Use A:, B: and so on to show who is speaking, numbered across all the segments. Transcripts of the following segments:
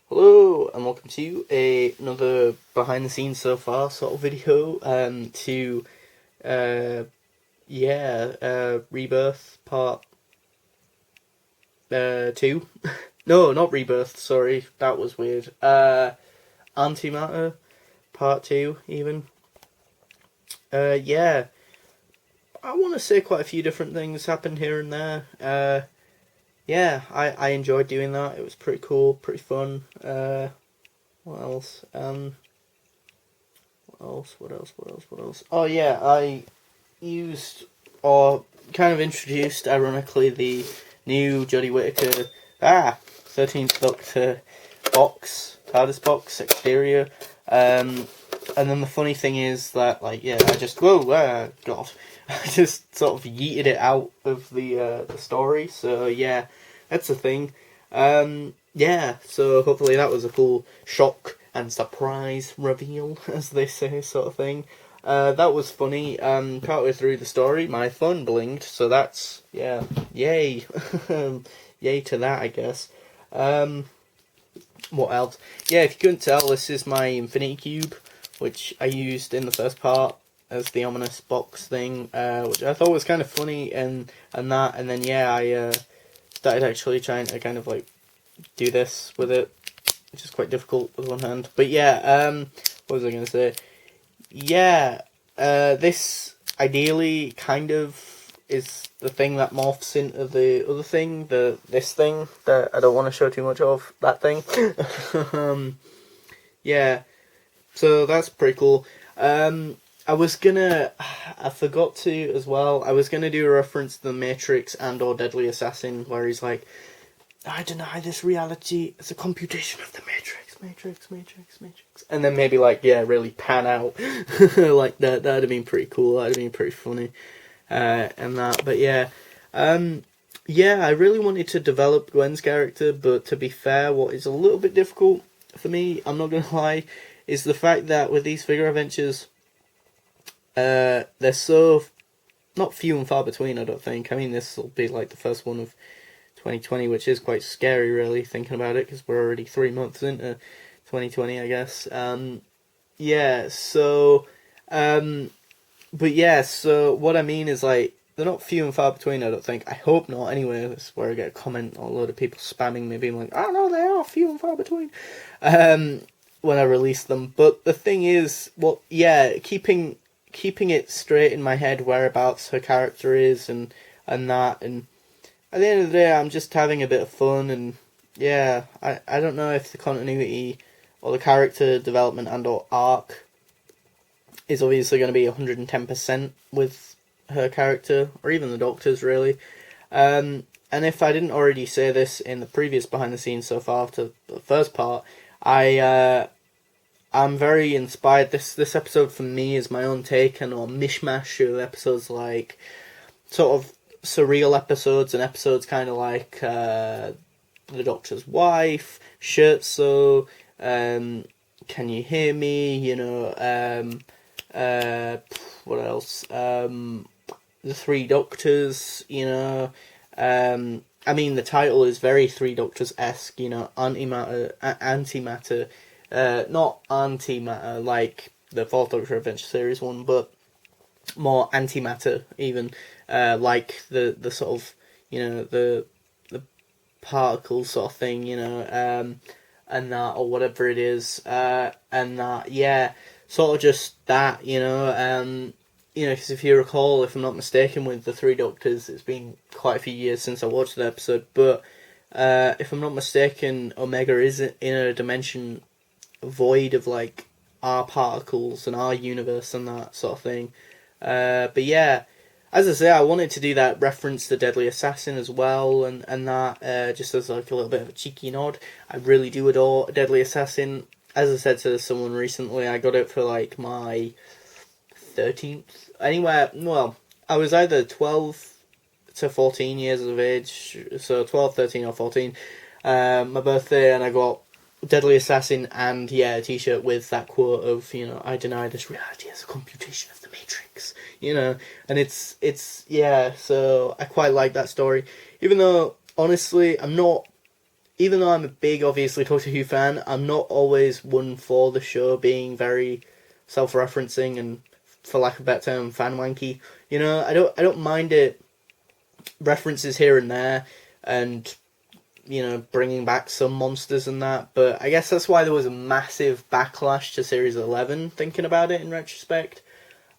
A: Hello and welcome to another behind the scenes so far sort of video to uh Rebirth part 2. No, not Rebirth, sorry, that was weird. Antimatter part 2 even. Yeah, I want to say quite a few different things happened here and there. Yeah, I enjoyed doing that. It was pretty cool, pretty fun. What else? What else? Oh yeah, I used or kind of introduced, ironically, the new Jodie Whittaker 13th Doctor TARDIS box exterior. And then the funny thing is that, like, yeah, I just God, I just sort of yeeted it out of the story. So yeah, that's the thing. Yeah, so hopefully that was a cool shock and surprise reveal, as they say, sort of thing. That was funny. Partway through the story, my phone blinked, so that's, yeah, yay. Yay to that, I guess. What else? Yeah, if you couldn't tell, this is my Infinity Cube, which I used in the first part as the ominous box thing, which I thought was kind of funny, and then yeah, I started actually trying to kind of like do this with it, which is quite difficult with one hand. But yeah, what was I going to say? Yeah, this ideally kind of is the thing that morphs into the other thing, this thing that I don't want to show too much of, that thing. Yeah, so that's pretty cool. I forgot to as well, I was gonna do a reference to the Matrix and or Deadly Assassin, where he's like, I deny this reality as a computation of the Matrix. And then maybe, like, yeah, really pan out. Like, that'd have been pretty cool, that'd have been pretty funny. And that, but yeah. Yeah, I really wanted to develop Gwen's character, but to be fair, what is a little bit difficult for me, I'm not gonna lie, is the fact that with these figure adventures, they're so not few and far between, I don't think. I mean, this will be like the first one of 2020, which is quite scary, really, thinking about it, because we're already 3 months into 2020, I guess. Yeah, so, but yeah, so what I mean is, like, they're not few and far between, I don't think. I hope not, anyway. That's where I get a comment, or a load of people spamming me, being like, oh no, they are few and far between, when I release them. But the thing is, well, yeah, keeping it straight in my head whereabouts her character is, and that, and at the end of the day, I'm just having a bit of fun, and yeah, I don't know if the continuity or the character development and or arc is obviously going to be 110% with her character, or even the Doctor's, really. And if I didn't already say this in the previous behind the scenes so far to the first part, I'm very inspired. This episode for me is my own take and or mishmash of episodes, like sort of surreal episodes and episodes kind of like The Doctor's Wife, Scherzo, Can You Hear Me, what else? The Three Doctors, I mean, the title is very Three Doctors-esque, antimatter, not antimatter like the Fourth Doctor Adventure Series one, but more antimatter, even, like the sort of, the particles sort of thing, and that, or whatever it is, and that, yeah, sort of just that, because if you recall, if I'm not mistaken, with the Three Doctors, it's been quite a few years since I watched the episode, but if I'm not mistaken, Omega is in a dimension void of, like, our particles and our universe and that sort of thing. But yeah, as I say, I wanted to do that reference to Deadly Assassin as well, and that, just as like a little bit of a cheeky nod. I really do adore Deadly Assassin. As I said to someone recently, I got it for like my 13th. Anyway, well, I was either 12 to 14 years of age, so 12, 13 or 14, my birthday, and I got Deadly Assassin and, yeah, a t-shirt with that quote of, I deny this reality as a computation of the Matrix, and it's yeah, so I quite like that story, even though, honestly, I'm not even though I'm a big, obviously, Doctor Who fan, I'm not always one for the show being very self-referencing and, for lack of a better term, fan wanky. You know, I don't mind it, references here and there, and, you know, bringing back some monsters and that, but I guess that's why there was a massive backlash to Series 11, thinking about it in retrospect,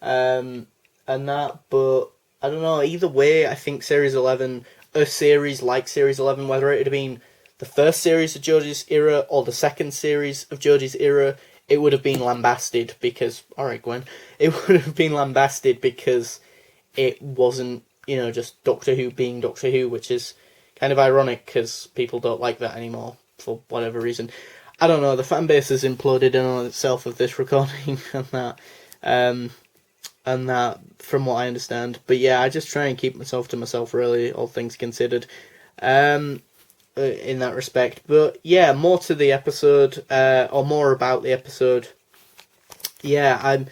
A: and that, but I don't know, either way, I think Series 11, a series like Series 11, whether it had been the first series of George's era or the second series of George's era, it would have been lambasted because, alright Gwen, it would have been lambasted because it wasn't, you know, just Doctor Who being Doctor Who, which is kind of ironic because people don't like that anymore for whatever reason. I don't know, the fan base has imploded in on itself of this recording and that, from what I understand. But yeah, I just try and keep myself to myself, really, all things considered, in that respect. But yeah, more to the episode, or more about the episode. Yeah,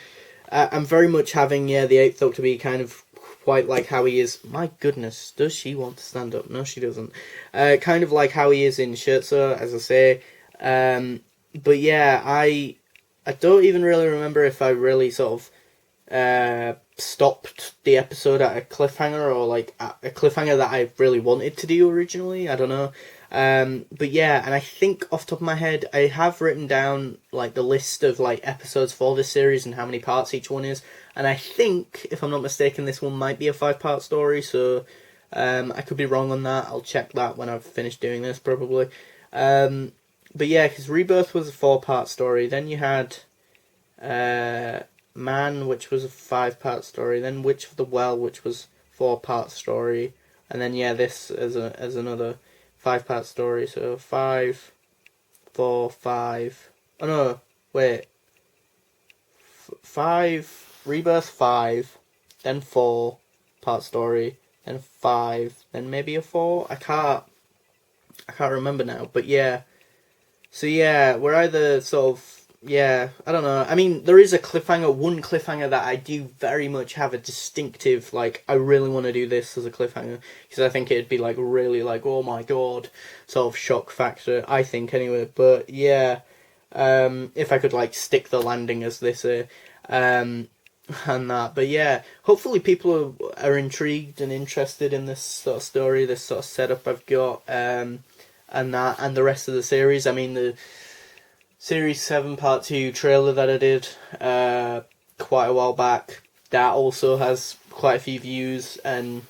A: I'm very much having, the Eighth Doctor be kind of quite like how he is. My goodness, does she want to stand up? No, she doesn't. Kind of like how he is in Scherzo, as I say. But yeah, I don't even really remember if I really sort of stopped the episode at a cliffhanger, or like at a cliffhanger that I really wanted to do originally. I don't know. But yeah, and I think off the top of my head, I have written down like the list of like episodes for this series and how many parts each one is. And I think, if I'm not mistaken, this one might be a 5-part story. So I could be wrong on that. I'll check that when I've finished doing this, probably. But yeah, because Rebirth was a 4-part story. Then you had Man, which was a 5-part story. Then Witch of the Well, which was 4-part story. And then yeah, this as another 5-part story. So 5, 4, 5. Oh no, wait. 5, Rebirth 5, then 4-part story, then 5, then maybe a 4. I can't remember now. But yeah. So yeah, we're either sort of, yeah, I don't know. I mean, there is one cliffhanger that I do very much have a distinctive, like, I really want to do this as a cliffhanger, because I think it'd be, like, really, like, oh my god, sort of shock factor, I think, anyway. But, yeah, if I could, like, stick the landing, as they say, and that. But, yeah, hopefully people are intrigued and interested in this sort of story, this sort of setup I've got, and that, and the rest of the series. I mean, the Series 7 Part 2 trailer that I did quite a while back, that also has quite a few views, and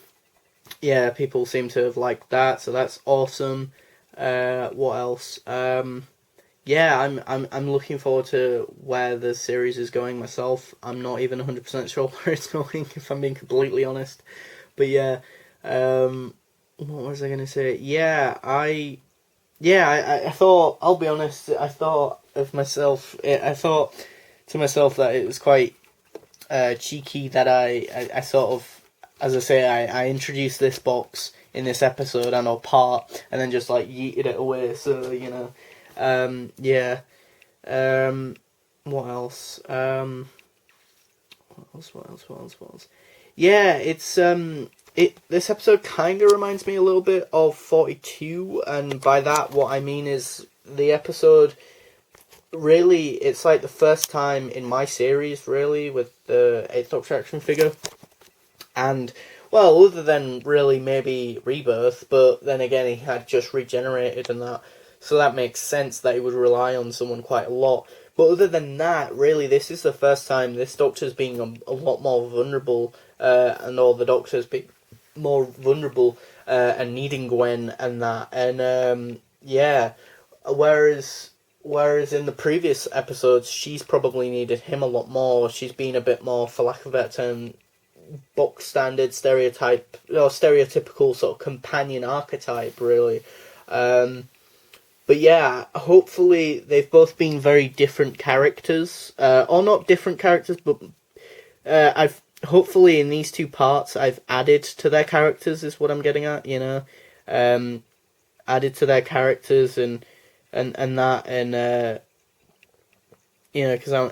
A: yeah, people seem to have liked that, so that's awesome. What else? Yeah, I'm looking forward to where the series is going myself. I'm not even 100% sure where it's going, if I'm being completely honest. But yeah, what was I going to say? Yeah, I thought, I'll be honest, I thought to myself that it was quite cheeky that I sort of, as I say, I introduced this box in this episode, and or part, and then just like yeeted it away, so, you know, yeah. What else? What else? Yeah, it's, this episode kind of reminds me a little bit of 42, and by that what I mean is the episode, really, it's like the first time in my series, really, with the 8th Doctor action figure, and, well, other than really maybe Rebirth, but then again he had just regenerated and that, so that makes sense that he would rely on someone quite a lot. But other than that, really, this is the first time this Doctor's being a lot more vulnerable, and all the Doctors being more vulnerable, and needing Gwen and that. And, yeah, whereas in the previous episodes, she's probably needed him a lot more. She's been a bit more, for lack of a better term, box standard, stereotypical sort of companion archetype, really. But yeah, hopefully they've both been very different characters, or not different characters, but hopefully in these 2 parts I've added to their characters, is what I'm getting at, you know, added to their characters and that, and you know, because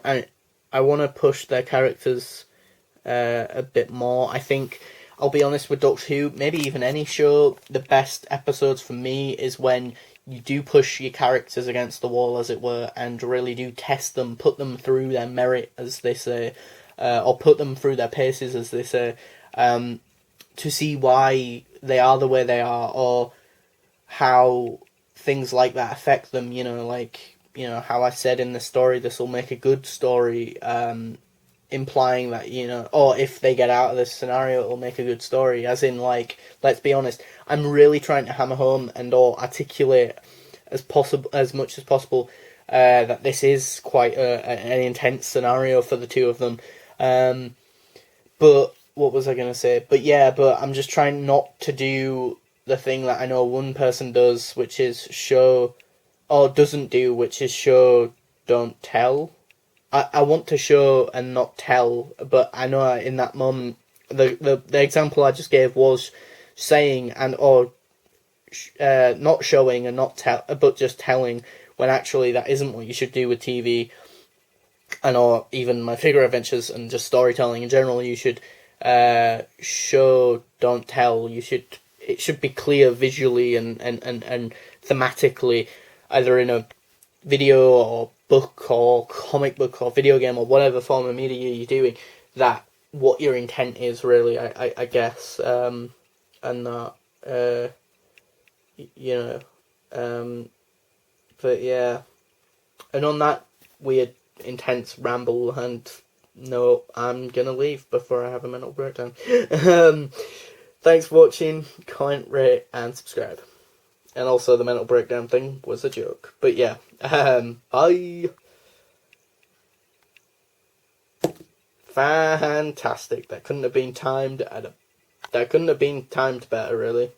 A: I want to push their characters a bit more. I think, I'll be honest, with Doctor Who, maybe even any show, the best episodes for me is when you do push your characters against the wall, as it were, and really do test them, put them through their merit, as they say, or put them through their paces, as they say, to see why they are the way they are, or how things like that affect them. Like, how I said in the story, this will make a good story, implying that, or if they get out of this scenario, it'll make a good story. As in, like, let's be honest, I'm really trying to hammer home and or articulate as much as possible that this is quite an intense scenario for the two of them. But what was I going to say? But I'm just trying not to do the thing that I know one person does, which is show, or doesn't do, which is show, don't tell. I want to show and not tell, but I know in that moment, the example I just gave was saying and or not showing and not tell, but just telling, when actually that isn't what you should do with TV, and or even my figure adventures and just storytelling in general. You should show, don't tell. It should be clear visually and thematically, either in a video or book or comic book or video game or whatever form of media you're doing, that what your intent is, really, I guess, and that, but yeah, and on that weird, intense ramble, and no, I'm gonna leave before I have a mental breakdown. Thanks for watching, comment, rate, and subscribe. And also the mental breakdown thing was a joke. But yeah, bye. Fantastic. That couldn't have been timed better, really.